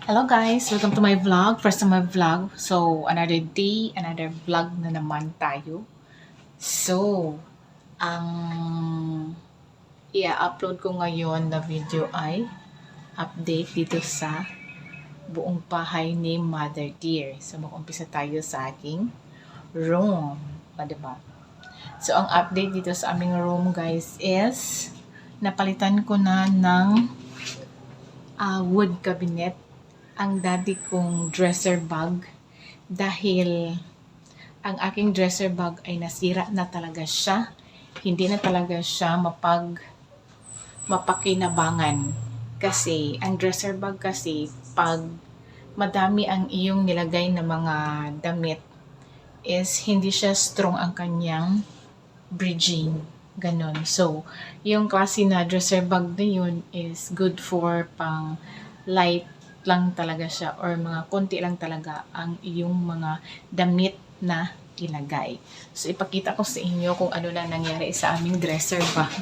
Hello guys! Welcome to my vlog. First time my vlog. So, another day, another vlog na naman tayo. So, ang i-upload ko ngayon na video ay update dito sa buong bahay ni Mother Dear. So, mag-umpisa tayo sa aking room. Diba? So, ang update dito sa aming room guys is napalitan ko na ng wood cabinet ang daddy kong dresser bag dahil ang aking dresser bag ay nasira na talaga siya. Hindi na talaga siya mapakinabangan. Kasi ang dresser bag kasi pag madami ang iyong nilagay na mga damit is hindi siya strong ang kanyang bridging. Ganon. So, yung klase na dresser bag na yun is good for pang light lang talaga siya or mga konti lang talaga ang iyong mga damit na ilagay. So, ipakita ko sa inyo kung ano na nangyari sa aming dresser bag.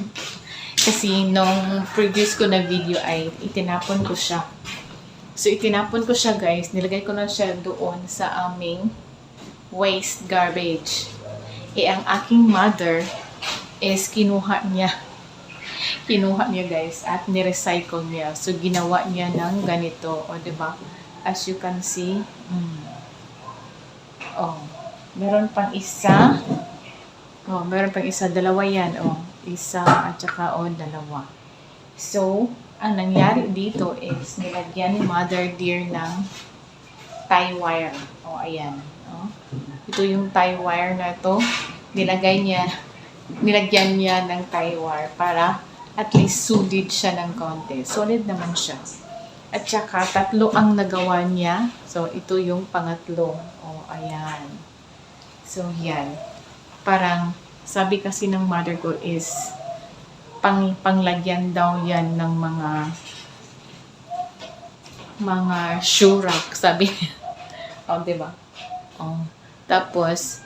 Kasi nung previous ko na video ay itinapon ko siya. So, itinapon ko siya guys. Nilagay ko na siya doon sa aming waste garbage. Ang aking mother is kinuha niya guys at ni-recycle niya. So ginawa niya ng ganito, o diba? As you can see, meron pang isa. Meron pang isa, dalawa yan, isa at saka dalawa. So, ang nangyari dito is nilagyan ni Mother Dear ng tie wire. Ayan. Ito yung tie wire na to. Nilagyan niya ng tie wire para at least solid siya ng konti. Solid naman siya. At saka, 3 ang nagawa niya. So, ito yung pangatlo. Ayan. So, yan. Parang, sabi kasi ng mother ko is, panglagyan daw yan ng mga shoe rack, sabi niya. Diba? Tapos,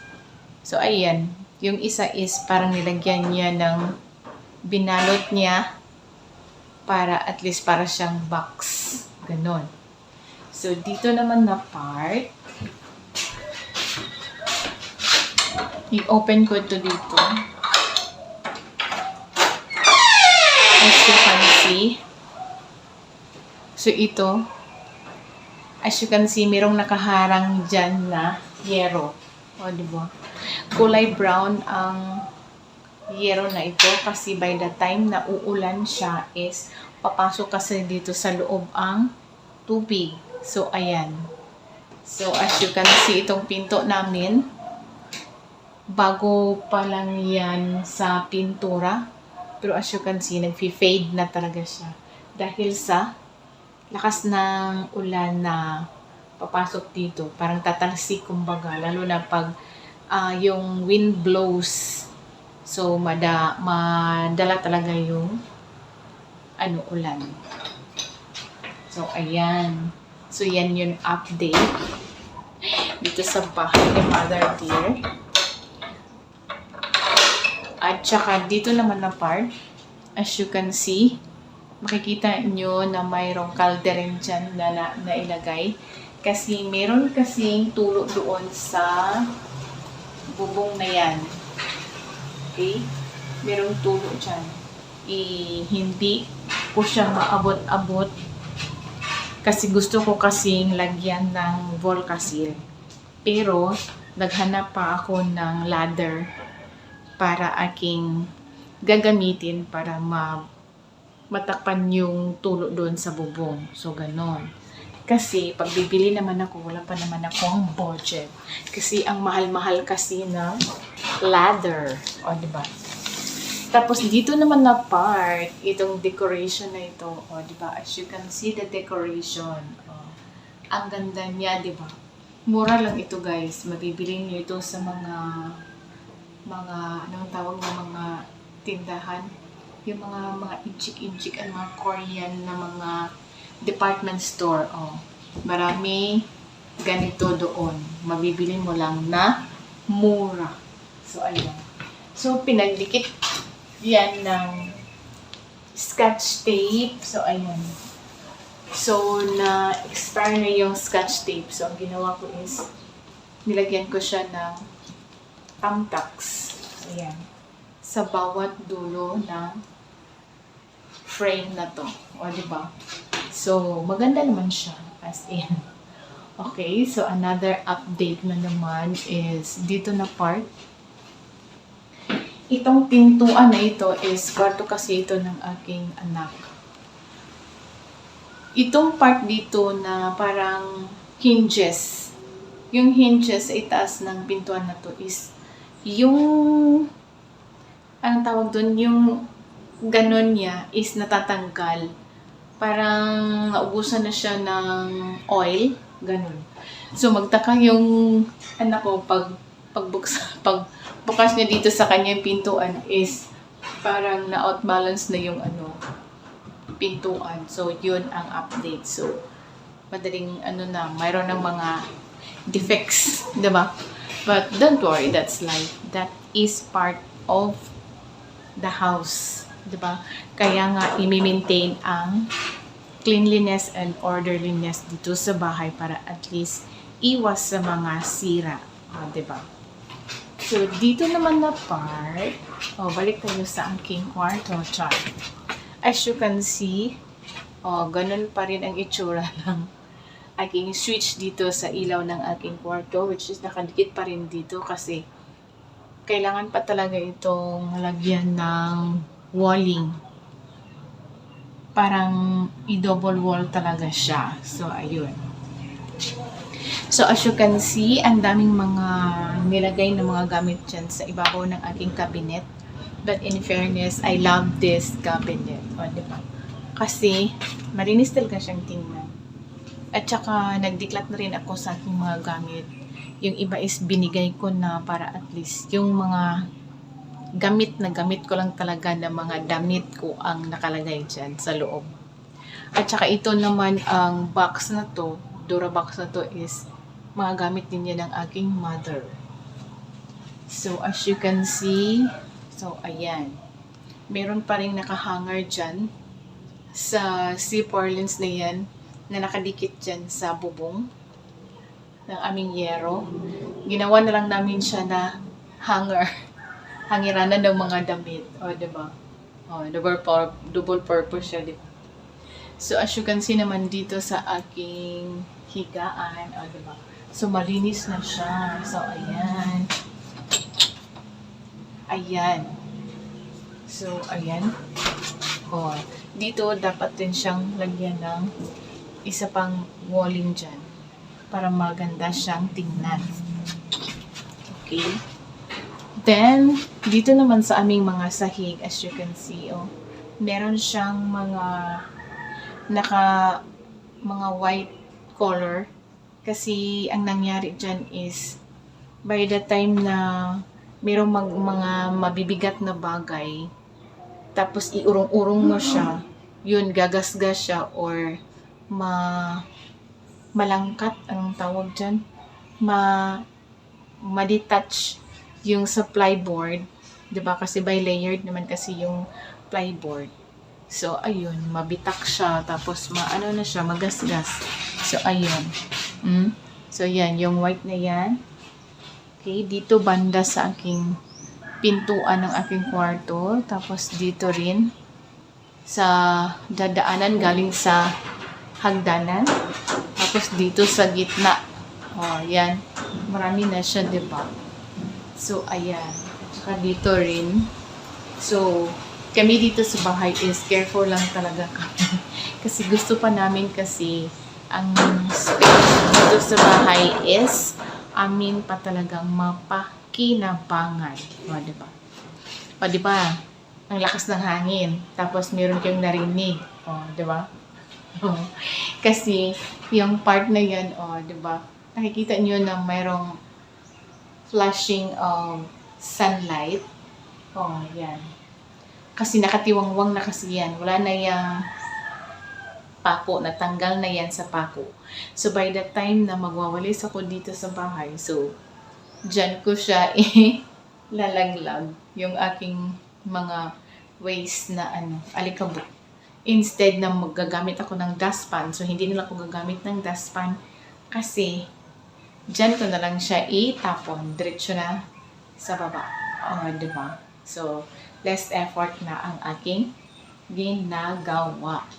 so, ayan. Yung isa is, parang nilagyan niya ng binalot niya para at least para siyang box. Ganon. So, dito naman na part, i-open ko ito dito. As you can see. So, ito, as you can see, mayroong nakaharang dyan na yero. Diba? Kulay brown ang yero na ito kasi by the time na uulan siya is papasok kasi dito sa loob ang tubig. So, ayan. So, as you can see, itong pinto namin, bago pa lang yan sa pintura. Pero as you can see, nag-fade na talaga siya. Dahil sa lakas ng ulan na papasok dito. Parang tatalsik, kumbaga. Lalo na pag yung wind blows. So, madala talaga yung ulan. So, ayan. So, yan yung update dito sa bahay ni Mother Dear. At saka, dito naman na part, as you can see, makikita nyo na mayroong kalderin dyan na ilagay. Kasi, meron kasing tulo doon sa bubong na yan. Okay? Merong tulo dyan. Hindi ko siya maabot-abot kasi gusto ko kasing lagyan ng Volcasil. Pero, naghanap pa ako ng ladder para aking gagamitin para matakpan yung tulo doon sa bubong. So, ganon. Kasi, pag bibili naman ako, wala pa naman akong budget. Kasi, ang mahal-mahal kasi ng ladder. Diba? Tapos, dito naman na part, itong decoration na ito. Diba? As you can see the decoration. Ang ganda niya, diba? Mura lang ito, guys. Mabibili niyo ito sa mga anong tawag ng mga tindahan. Yung mga inchik-inchik at mga Korean na mga department store. Marami ganito doon. Mabibili mo lang na mura. So, ayan. So, pinagdikit yan ng scotch tape. So, ayan. So, na-expire na yung scotch tape. So, ang ginawa ko is, nilagyan ko siya ng thumbtacks. Ayan. Sa bawat dulo ng frame na to. O, diba? So, maganda naman siya. As in. Okay, so another update na naman is dito na part. Itong pintuan na ito is kwarto kasi ito ng aking anak. Itong part dito na parang hinges. Yung hinges sa itaas ng pintuan na to is yung ang tawag doon, yung ganon niya is natatanggal. Parang naubusan na siya ng oil, ganon. So magtaka yung anak ko pagbukas niya dito sa kanyang pintuan is parang na-outbalance na yung pintuan. So yun ang update. So madaling mayroon ng mga defects, 'di ba? But don't worry, that's life. That is part of the house, 'di ba? Kaya nga i-maintain ang cleanliness and orderliness dito sa bahay para at least iwas sa mga sira, 'di ba? So dito naman na part, balik tayo sa aking kwarto, chart. As you can see, ganun pa rin ang itsura ng aking switch dito sa ilaw ng aking kwarto, which is nakadikit pa rin dito kasi kailangan pa talaga itong lagyan ng walling. Parang i-double wall talaga siya. So, ayun. So, as you can see, ang daming mga nilagay na mga gamit dyan sa ibabaw ng aking cabinet. But in fairness, I love this cabinet. O, diba? Kasi, malinis talaga siyang tingnan. At saka, nagdiklat na rin ako sa aking mga gamit. Yung iba is binigay ko na para at least yung mga gamit ko lang talaga na mga damit ko ang nakalagay dyan sa loob. At saka ito naman ang box na to, Dura box na to is mga gamit din yan ng aking mother. So as you can see, so ayan. Meron pa rin nakahanger dyan sa C4 lens na yan na nakadikit dyan sa bubong ng aming yero. Ginawa na lang namin siya na hanger. Hangiranan ng mga damit. O, diba? O, double purpose siya, diba? So, as you can see naman dito sa aking higaan, o, diba? So, malinis na siya. So, ayan. Ayan. So, ayan. O, dito, dapat din siyang lagyan ng isa pang walling dyan para maganda siyang tingnan. Okay? Then, dito naman sa aming mga sahig, as you can see, meron siyang mga white color. Kasi, ang nangyari dyan is, by the time na merong mga mabibigat na bagay, tapos iurong-urong mo siya, yun, gagasgas siya, or malangkat, anong tawag dyan? Ma-detach yung sa plyboard, 'di ba? Kasi by layered naman kasi yung plyboard. So ayun, mabitak siya tapos na siya, magasgas. So ayun. So yan, yung white na yan. Okay, dito banda sa aking pintuan ng aking kwarto, tapos dito rin sa dadaanan galing sa hagdanan. Tapos dito sa gitna. Yan. Marami na siya, 'di ba? So, ayan. Saka dito rin. So, kami dito sa bahay is careful lang talaga kami. Kasi gusto pa namin kasi ang space dito sa bahay is amin pa talagang mapakinabangan. O, diba? O, diba? Ang lakas ng hangin. Tapos, meron kayong narinig. O, diba? Kasi, yung part na yan, o, diba? Nakikita nyo na mayroong flashing sunlight. Yan. Kasi nakatiwangwang na kasi yan. Wala na yung pako. Natanggal na yan sa pako. So, by the time na magwawalis ako dito sa bahay, so, dyan ko siya lalaglag yung aking mga waste na alikabok. instead na magagamit ako ng dustpan, so hindi nila ako gagamit ng dustpan kasi dyan ko na lang siya itapon, diretso na sa baba. Diba? So, less effort na ang aking ginagawa.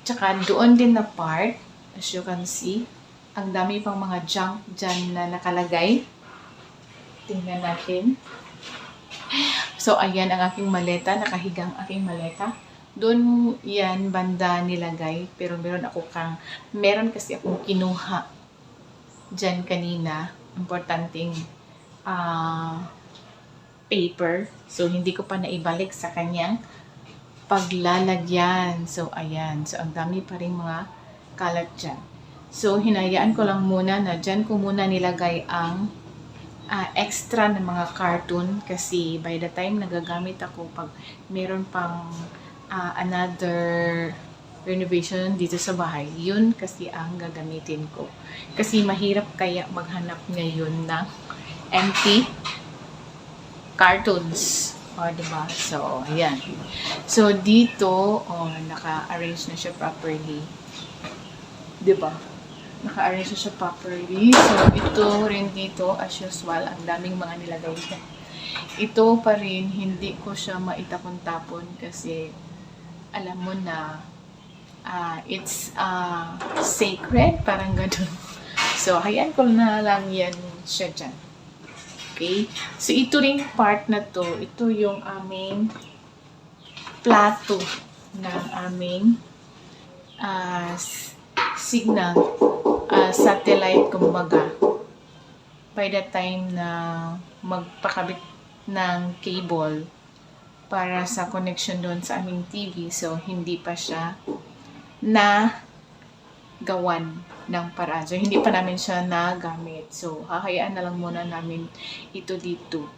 Tsaka doon din na part, as you can see, ang dami pang mga junk dyan na nakalagay. Tingnan natin. So, ayan ang aking maleta, nakahigang aking maleta. Doon yan banda nilagay, pero meron kasi akong kinuha dyan kanina, importanteng paper. So, hindi ko pa naibalik sa kanyang paglalagyan. So, ayan. So, ang dami pa rin mga kalat dyan. So, hinayaan ko lang muna na dyan ko muna nilagay ang extra na mga cartoon kasi by the time nagagamit ako pag meron pang another renovation dito sa bahay, yun kasi ang gagamitin ko. Kasi mahirap kaya maghanap ngayon ng empty cartoons. Diba? So, ayan. So, dito, naka-arrange na siya properly. Diba? Naka-arrange na siya properly. So, ito rin dito, as usual, ang daming mga nilagay na. Ito pa rin, hindi ko siya maitapon-tapon kasi alam mo na it's sacred, parang gano'n. So, hayaan ko na lang yan siya dyan. Okay? So, ito ring part na to, ito yung aming plato ng aming signal, satellite, kumbaga. By the time na magpakabit ng cable para sa connection doon sa aming TV, so hindi pa siya na gawan ng paraan. So, hindi pa namin siya nagamit. So, hahayaan na lang muna namin ito dito.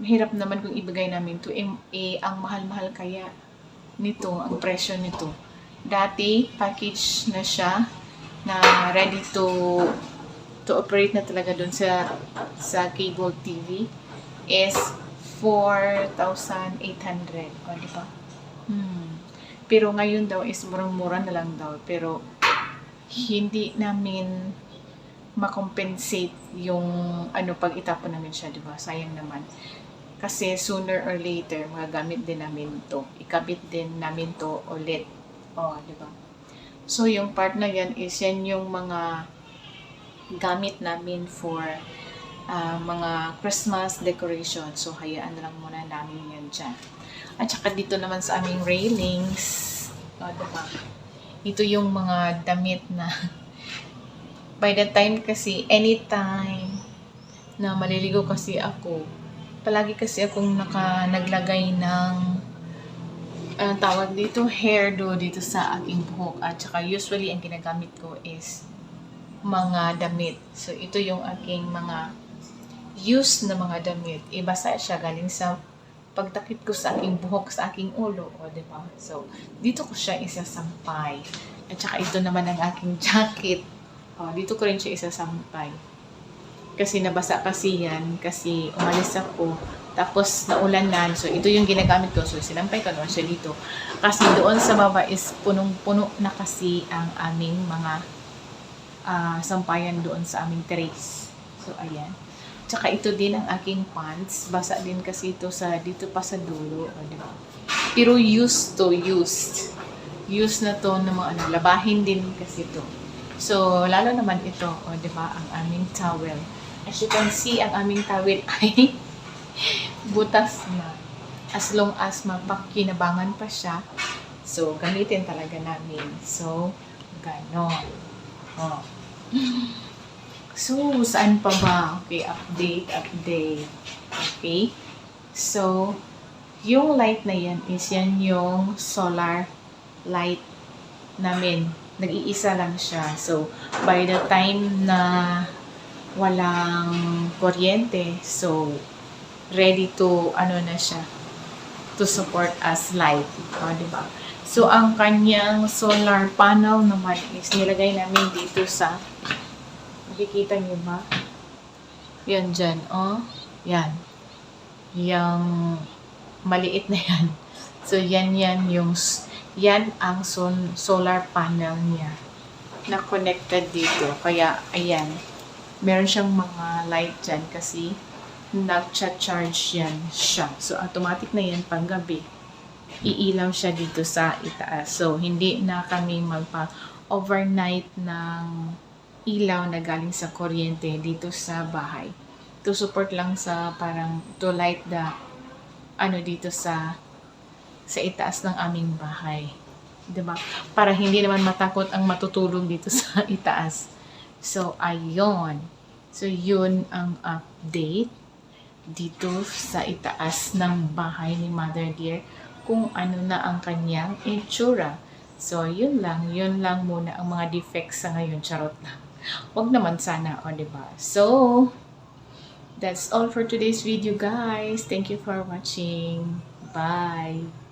Mahirap naman kung ibigay namin ito. Ang mahal-mahal kaya nito, ang presyo nito. Dati, package na siya na ready to operate na talaga doon sa cable TV is 4,800. Di ba? Pero ngayon daw is murang-mura na lang daw. Pero hindi namin makompensate yung pag itapon namin siya, di ba? Sayang naman. Kasi sooner or later, magagamit din namin to. Ikabit din namin to ulit. Di ba? So, yung part na yan is yan yung mga gamit namin for mga Christmas decoration. So, hayaan na lang muna namin yan dyan. At saka dito naman sa aming railings, diba? Ito yung mga damit na by the time kasi, anytime na maliligo kasi ako, palagi kasi akong naglagay ng tawag dito, hairdo dito sa aking buhok. At saka usually, ang ginagamit ko is mga damit. So, ito yung aking mga used na mga damit. Basa siya galing sa pagtakip ko sa aking buhok, sa aking ulo. Diba? So, dito ko siya isasampay. At saka ito naman ang aking jacket. Dito ko rin siya isasampay. Kasi nabasa kasi yan. Kasi umalis ako. Tapos naulanan. So, ito yung ginagamit ko. So, sinampay ko naman siya dito. Kasi doon sa baba is punong-puno na kasi ang aming mga sampayan doon sa aming terrace. So, ayan. Tsaka ito din ang aking pants. Basa din kasi ito dito pa sa dulo. Diba? Pero used. Used na to ng mga labahin din kasi ito. So, lalo naman ito. Diba? Ang aming towel. As you can see, ang aming towel ay butas na. As long as mapakinabangan pa siya, so, gamitin talaga namin. So, ganon. So, saan pa ba? Okay, update. Okay. So, yung light na yan is yan yung solar light namin. Nag-iisa lang siya. So, by the time na walang kuryente, so, ready to, na siya, to support as light. Diba? So, ang kanyang solar panel naman is nilagay namin dito sa makikita niyo ba? Yan dyan, Yan. Yung maliit na yan. So, yan yung Yan ang solar panel niya na connected dito. Kaya, ayan, meron siyang mga light dyan kasi nag-charge yan siya. So, automatic na yan pag gabi. Iilaw siya dito sa itaas. So, hindi na kami magpa-overnight ng ilaw na galing sa kuryente dito sa bahay. To support lang sa parang to light the dito sa itaas ng aming bahay. 'Di ba? Para hindi naman matakot ang matutulog dito sa itaas. So, ayun. So, yun ang update dito sa itaas ng bahay ni Mother Dear kung ano na ang kanyang itsura. So, yun lang muna ang mga defects sa ngayon. Charot lang. Wag naman sana, diba? So, that's all for today's video, guys. Thank you for watching. Bye!